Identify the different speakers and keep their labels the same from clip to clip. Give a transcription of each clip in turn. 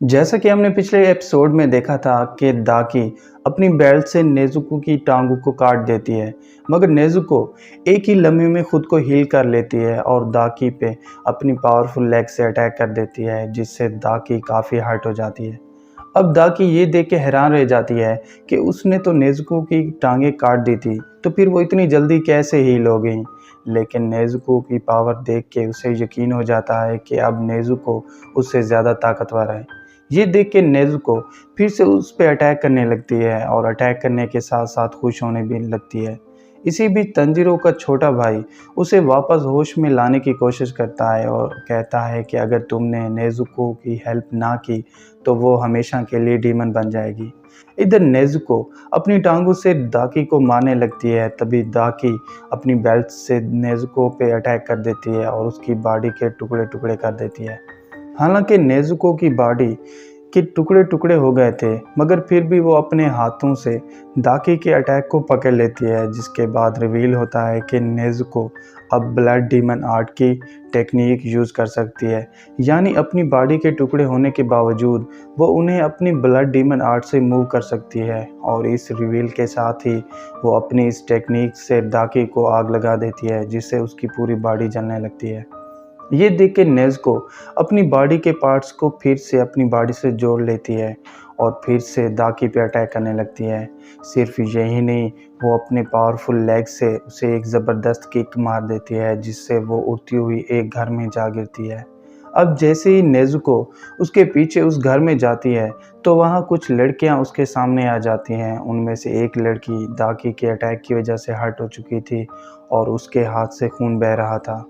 Speaker 1: जैसा कि हमने पिछले एपिसोड में देखा था कि दाकी अपनी बेल्ट से नेज़ुको की टांगों को काट देती है, मगर नेज़ुको एक ही लम्हे में खुद को हील कर लेती है और दाकी पे अपनी पावरफुल लेग से अटैक कर देती है, जिससे दाकी काफ़ी हर्ट हो जाती है। अब दाकी ये देख के हैरान रह जाती है कि उसने तो नेज़ुको की टांगें काट दी थी, तो फिर वो इतनी जल्दी कैसे हील हो गई। लेकिन नेज़ुको की पावर देख के उसे यकीन हो जाता है कि अब नेज़ुको उससे ज़्यादा ताकतवर है। ये देख के नेज़ुको फिर से उस पे अटैक करने लगती है और अटैक करने के साथ साथ खुश होने भी लगती है। इसी बीच तंजीरो का छोटा भाई उसे वापस होश में लाने की कोशिश करता है और कहता है कि अगर तुमने नेज़ुको की हेल्प ना की तो वो हमेशा के लिए डीमन बन जाएगी। इधर नेज़ुको अपनी टांगों से दाकी को मारने लगती है, तभी दाकी अपनी बेल्ट से नेज़ुको पे अटैक कर देती है और उसकी बॉडी के टुकड़े टुकड़े कर देती है। हालांकि नेज़ुको की बॉडी के टुकड़े टुकड़े हो गए थे, मगर फिर भी वो अपने हाथों से दाकी के अटैक को पकड़ लेती है, जिसके बाद रिवील होता है कि नेज़ुको अब ब्लड डीमन आर्ट की टेक्निक यूज़ कर सकती है। यानी अपनी बॉडी के टुकड़े होने के बावजूद वो उन्हें अपनी ब्लड डीमन आर्ट से मूव कर सकती है और इस रिवील के साथ ही वो अपनी इस टेक्निक से दाकी को आग लगा देती है, जिससे उसकी पूरी बॉडी जलने लगती है। ये देख के नेज़ुको अपनी बॉडी के पार्ट्स को फिर से अपनी बॉडी से जोड़ लेती है और फिर से दाकी पे अटैक करने लगती है। सिर्फ यही नहीं, वो अपने पावरफुल लेग से उसे एक ज़बरदस्त किक मार देती है, जिससे वो उड़ती हुई एक घर में जा गिरती है। अब जैसे ही नेज़ुको उसके पीछे उस घर में जाती है तो वहाँ कुछ लड़कियाँ उसके सामने आ जाती हैं। उनमें से एक लड़की दाकी के अटैक की वजह से हर्ट हो चुकी थी और उसके हाथ से खून बह रहा था।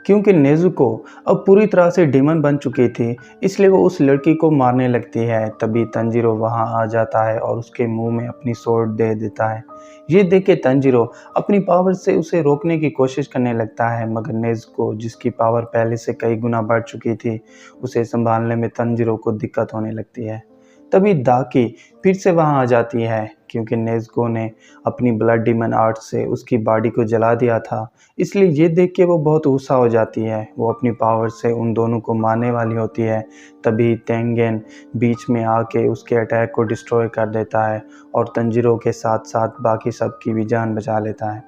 Speaker 1: क्योंकि नेज़ुको अब पूरी तरह से डीमन बन चुकी थी, इसलिए वो उस लड़की को मारने लगती है। तभी तंजीरो वहां आ जाता है और उसके मुंह में अपनी स्वॉर्ड दे देता है। ये देख के तंजीरो अपनी पावर से उसे रोकने की कोशिश करने लगता है, मगर नेज़ुको, जिसकी पावर पहले से कई गुना बढ़ चुकी थी, उसे संभालने में तंजीरो को दिक्कत होने लगती है। तभी दाकी फिर से वहां आ जाती है, क्योंकि नेज़ुको ने अपनी ब्लड डीमन आर्ट से उसकी बॉडी को जला दिया था। इसलिए ये देख के वो बहुत गुस्सा हो जाती है। वो अपनी पावर से उन दोनों को मारने वाली होती है, तभी तेंगेन बीच में आके उसके अटैक को डिस्ट्रॉय कर देता है और तंजीरो के साथ साथ बाकी सबकी भी जान बचा लेता है।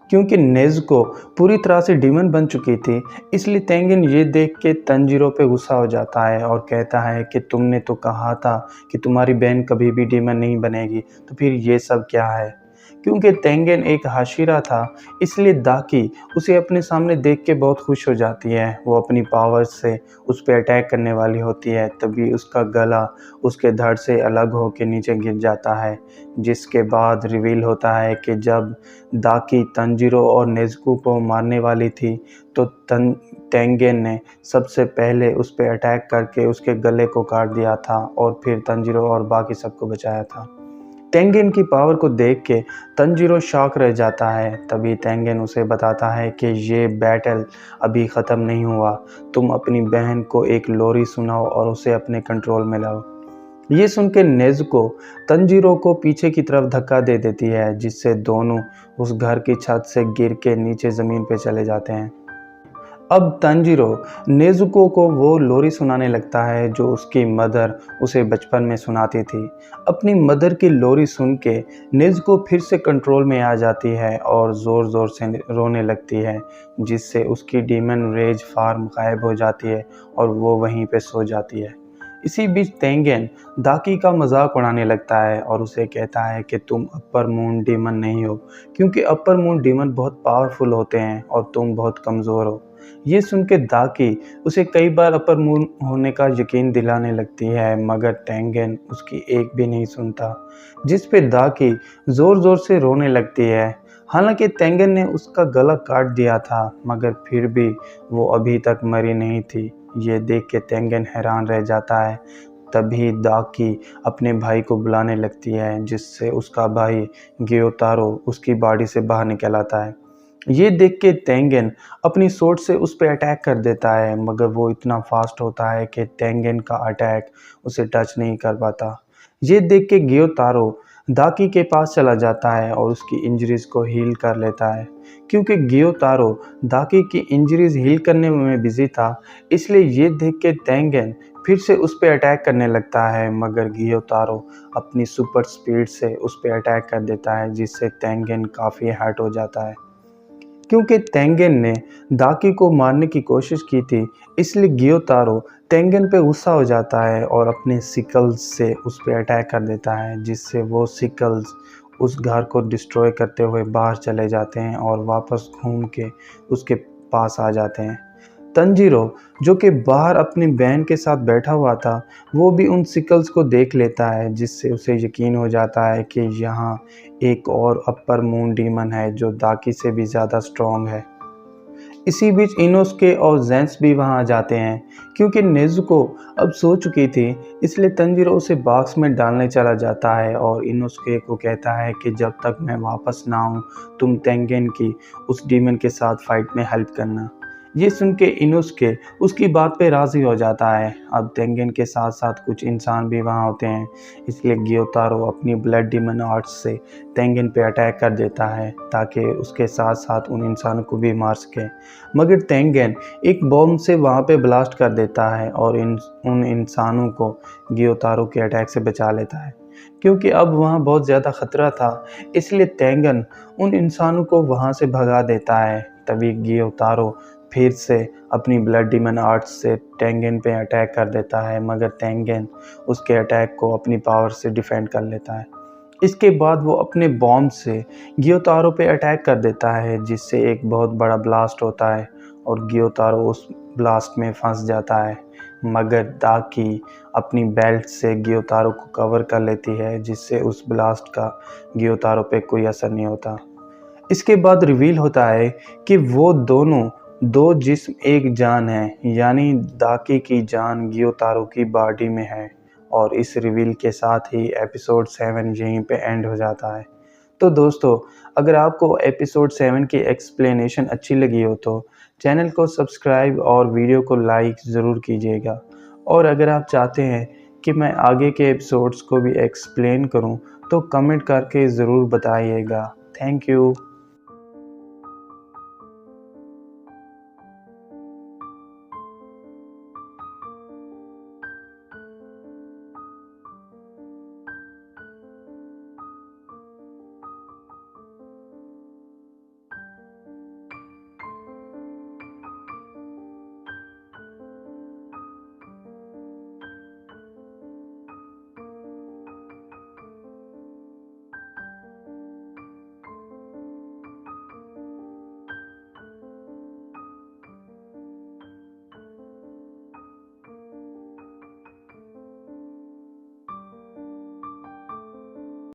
Speaker 1: क्योंकि नेज़ुको पूरी तरह से डीमन बन चुकी थी, इसलिए तेंगिन ये देख के तंजीरो पे गुस्सा हो जाता है और कहता है कि तुमने तो कहा था कि तुम्हारी बहन कभी भी डीमन नहीं बनेगी, तो फिर ये सब क्या है। क्योंकि तेंगिन एक हाशिरा था, इसलिए दाकी उसे अपने सामने देख के बहुत खुश हो जाती है। वो अपनी पावर से उस पर अटैक करने वाली होती है, तभी उसका गला उसके धड़ से अलग होकर नीचे गिर जाता है, जिसके बाद रिवील होता है कि जब दाकी तंजीरो और नेज़ुको को मारने वाली थी तो तेंगिन ने सबसे पहले उस पर अटैक करके उसके गले को काट दिया था और फिर तंजीरो और बाकी सबको बचाया था। तेंगिन की पावर को देख के तंजीरो शॉक रह जाता है। तभी तेंगिन उसे बताता है कि ये बैटल अभी ख़त्म नहीं हुआ, तुम अपनी बहन को एक लोरी सुनाओ और उसे अपने कंट्रोल में लाओ। ये सुन के नेज़ुको तंजीरो को पीछे की तरफ धक्का दे देती है, जिससे दोनों उस घर की छत से गिर के नीचे ज़मीन पे चले जाते हैं। अब तंजीरो नेज़ुको को वो लोरी सुनाने लगता है जो उसकी मदर उसे बचपन में सुनाती थी। अपनी मदर की लोरी सुन के नेज़ुको फिर से कंट्रोल में आ जाती है और ज़ोर ज़ोर से रोने लगती है, जिससे उसकी डीमन रेज फार्म गायब हो जाती है और वो वहीं पे सो जाती है। इसी बीच तेंगिन दाकी का मजाक उड़ाने लगता है और उसे कहता है कि तुम अपर मून डीमन नहीं हो, क्योंकि अपर मून डीमन बहुत पावरफुल होते हैं और तुम बहुत कमज़ोर हो। ये सुन के दाकी उसे कई बार अपर मून होने का यकीन दिलाने लगती है, मगर तेंगिन उसकी एक भी नहीं सुनता, जिस पे दाकी ज़ोर ज़ोर से रोने लगती है। हालांकि तेंगिन ने उसका गला काट दिया था, मगर फिर भी वो अभी तक मरी नहीं थी। ये देख के तेंगिन हैरान रह जाता है। तभी दाकी अपने भाई को बुलाने लगती है, जिससे उसका भाई ग्योतारो उसकी बॉडी से बाहर निकल आता है। ये देख के तेंगिन अपनी सोर्ड से उस पर अटैक कर देता है, मगर वो इतना फास्ट होता है कि तेंगिन का अटैक उसे टच नहीं कर पाता। ये देख के ग्योतारो दाकी के पास चला जाता है और उसकी इंजरीज को हील कर लेता है। क्योंकि गियोतारो दाकी की इंजरीज हील करने में बिजी था, इसलिए ये देख के तेंगेन फिर से उस पर अटैक करने लगता है, मगर गियोतारो अपनी सुपर स्पीड से उस पर अटैक कर देता है, जिससे तेंगेन काफ़ी हर्ट हो जाता है। क्योंकि तेंगेन ने दाकी को मारने की कोशिश की थी, इसलिए गियोतारो तेंगेन पे गुस्सा हो जाता है और अपने सिकल्स से उस पर अटैक कर देता है, जिससे वो सिकल्स उस घर को डिस्ट्रॉय करते हुए बाहर चले जाते हैं और वापस घूम के उसके पास आ जाते हैं। तंजीरो, जो कि बाहर अपनी बहन के साथ बैठा हुआ था, वो भी उन सिकल्स को देख लेता है, जिससे उसे यकीन हो जाता है कि यहाँ एक और अपर मून डीमन है जो दाकी से भी ज़्यादा स्ट्रॉन्ग है। इसी बीच इनोस्के और जेंस भी वहाँ आ जाते हैं। क्योंकि नेज़ुको अब सो चुकी थी, इसलिए तंजीरो उसे बॉक्स में डालने चला जाता है और इनोस्के को कहता है कि जब तक मैं वापस ना आऊँ, तुम तेंगेन की उस डीमन के साथ फाइट में हेल्प करना। ये सुन के इनोस्के उसकी बात पे राज़ी हो जाता है। अब तेंगेन के साथ साथ कुछ इंसान भी वहाँ होते हैं, इसलिए गियोतारो अपनी ब्लड डीमन आर्ट्स से तेंगेन पे अटैक कर देता है ताकि उसके साथ साथ उन इंसानों को भी मार सके। मगर तेंगेन एक बॉम्ब से वहाँ पे ब्लास्ट कर देता है और उन इंसानों को गियोतारो के अटैक से बचा लेता है। क्योंकि अब वहाँ बहुत ज़्यादा ख़तरा था, इसलिए तेंगेन उन इंसानों को वहाँ से भगा देता है। तभी गियोतारो फिर से अपनी ब्लड डीमन आर्ट्स से तेंगेन पे अटैक कर देता है, मगर तेंगेन उसके अटैक को अपनी पावर से डिफेंड कर लेता है। इसके बाद वो अपने बॉम्ब से गियोतारो पे अटैक कर देता है, जिससे एक बहुत बड़ा ब्लास्ट होता है और गियोतारो उस ब्लास्ट में फंस जाता है। मगर दाकी अपनी बेल्ट से गियोतारो को कवर कर लेती है, जिससे उस ब्लास्ट का गियोतारो पे कोई असर नहीं होता। इसके बाद रिवील होता है कि वो दोनों दो जिस्म एक जान है, यानी दाकी की जान गियोतारो की बॉडी में है। और इस रिवील के साथ ही एपिसोड 7 यहीं पे एंड हो जाता है। तो दोस्तों, अगर आपको एपिसोड 7 की एक्सप्लेनेशन अच्छी लगी हो तो चैनल को सब्सक्राइब और वीडियो को लाइक ज़रूर कीजिएगा। और अगर आप चाहते हैं कि मैं आगे के एपिसोड्स को भी एक्सप्लेन करूं, तो कमेंट करके ज़रूर बताइएगा। Thank you.